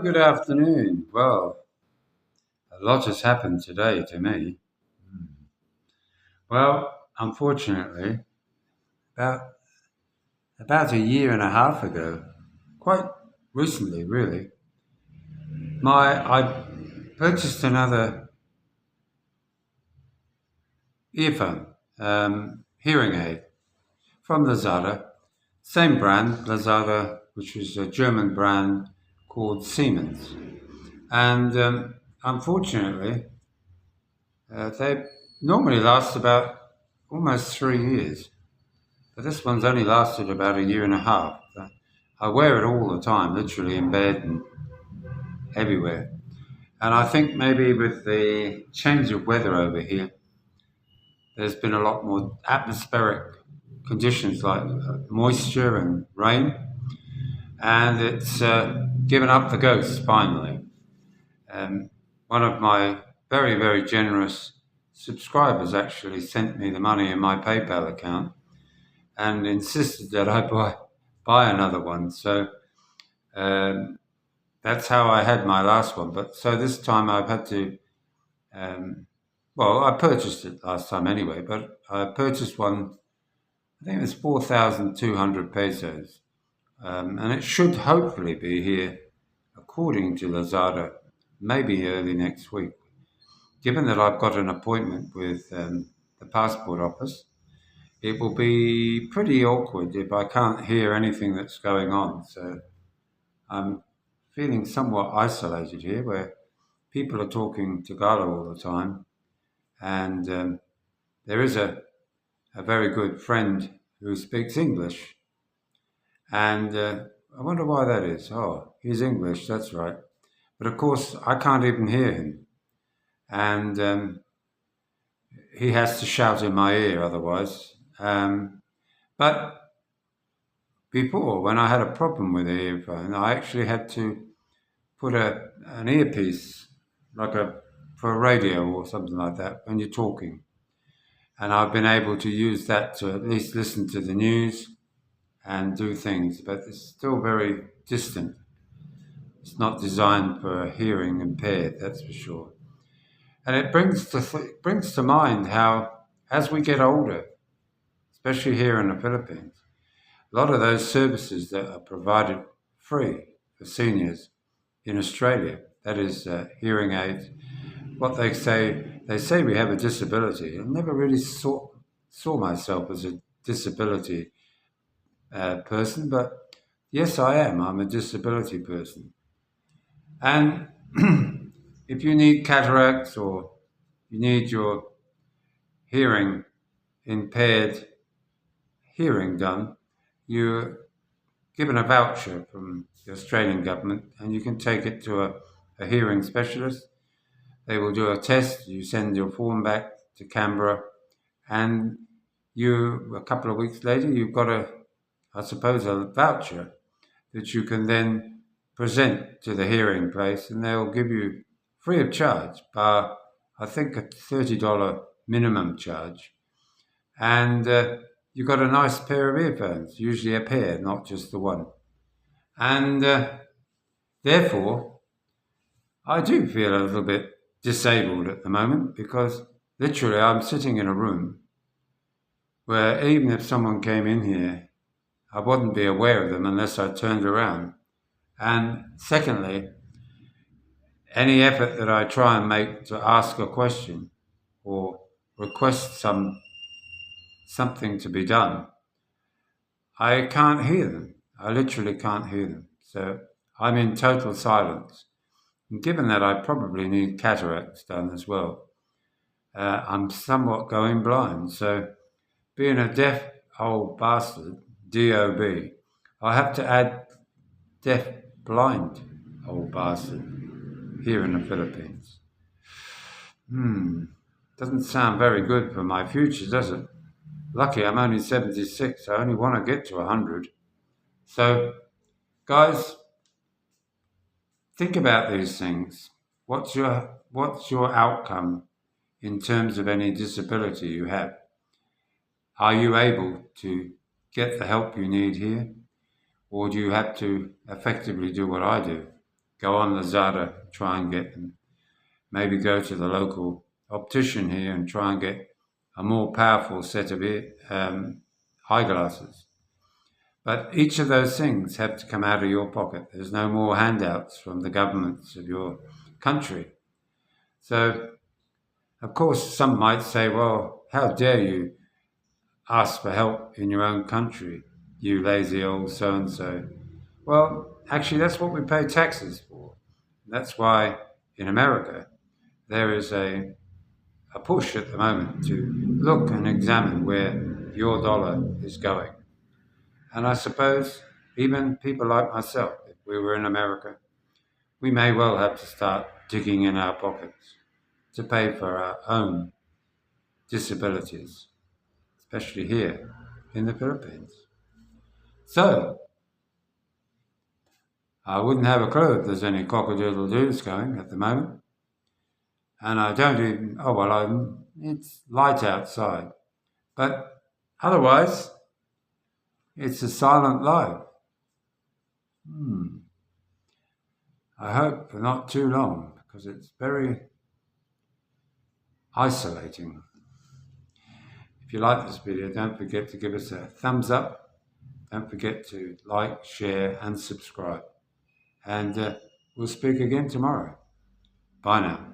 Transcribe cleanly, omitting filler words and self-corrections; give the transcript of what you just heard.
Good afternoon. Well, a lot has happened today to me. Well, unfortunately, about a year and a half ago, quite recently, really, I purchased another earphone, hearing aid from Lazada, same brand, Lazada, which was a German brand called Siemens, and unfortunately, they normally last about almost 3 years. But this one's only lasted about a year and a half. I wear it all the time, literally in bed and everywhere. And I think maybe with the change of weather over here, there's been a lot more atmospheric conditions like moisture and rain, and it's given up the ghost finally. One of my very, very generous subscribers actually sent me the money in my PayPal account and insisted that I buy another one. So um, that's how I had my last one. But so this time I've had to. Um, well, I purchased it last time anyway, but I purchased one. I think it was 4,200 pesos, and it should hopefully be here, according to Lazada, maybe early next week. Given that I've got an appointment with the passport office, it will be pretty awkward if I can't hear anything that's going on. So I'm feeling somewhat isolated here, where people are talking Tagalog all the time, and there is a very good friend who speaks English, and I wonder why that is. Oh, he's English, that's right. But of course, I can't even hear him, and he has to shout in my ear otherwise. But before, when I had a problem with the earphone, I actually had to put an earpiece, like a for a radio or something like that, when you're talking. And I've been able to use that to at least listen to the news and do things, but it's still very distant. It's not designed for hearing impaired, that's for sure. And it brings to mind how, as we get older, especially here in the Philippines, a lot of those services that are provided free for seniors in Australia, that is hearing aids, what they say we have a disability. I never really saw myself as a disability person, but yes, I am. I'm a disability person. And if you need cataracts or you need your hearing impaired hearing done, you're given a voucher from the Australian government and you can take it to a hearing specialist. They will do a test, you send your form back to Canberra, and a couple of weeks later, you've got I suppose, a voucher that you can then present to the hearing place, and they'll give you free of charge, bar I think a $30 minimum charge, and you've got a nice pair of earphones, usually a pair, not just the one, and therefore I do feel a little bit disabled at the moment because literally I'm sitting in a room where even if someone came in here, I wouldn't be aware of them unless I turned around. And secondly, any effort that I try and make to ask a question or request something to be done, I can't hear them. I literally can't hear them. So I'm in total silence. And given that I probably need cataracts done as well, I'm somewhat going blind. So being a deaf old bastard, DOB, I have to add deaf blind old bastard here in the Philippines. Doesn't sound very good for my future, does it? Lucky I'm only 76. I only want to get to 100. So, guys, think about these things. What's your outcome in terms of any disability you have? Are you able to get the help you need here? Or do you have to effectively do what I do go on Lazada, try and get them, maybe go to the local optician here and try and get a more powerful set of eyeglasses. But each of those things have to come out of your pocket. There's no more handouts from the governments of your country. So, of course, some might say, well, how dare you ask for help in your own country, you lazy old so and so. Well, actually, that's what we pay taxes for. That's why in America there is a push at the moment to look and examine where your dollar is going. And I suppose even people like myself, if we were in America, we may well have to start digging in our pockets to pay for our own disabilities, especially here in the Philippines. So, I wouldn't have a clue if there's any cockadoodle doos going at the moment. And I don't even, oh well, it's light outside. But otherwise, it's a silent life. I hope for not too long because it's very isolating. If you like this video, don't forget to give us a thumbs up. Don't forget to like, share, and subscribe. And we'll speak again tomorrow. Bye now.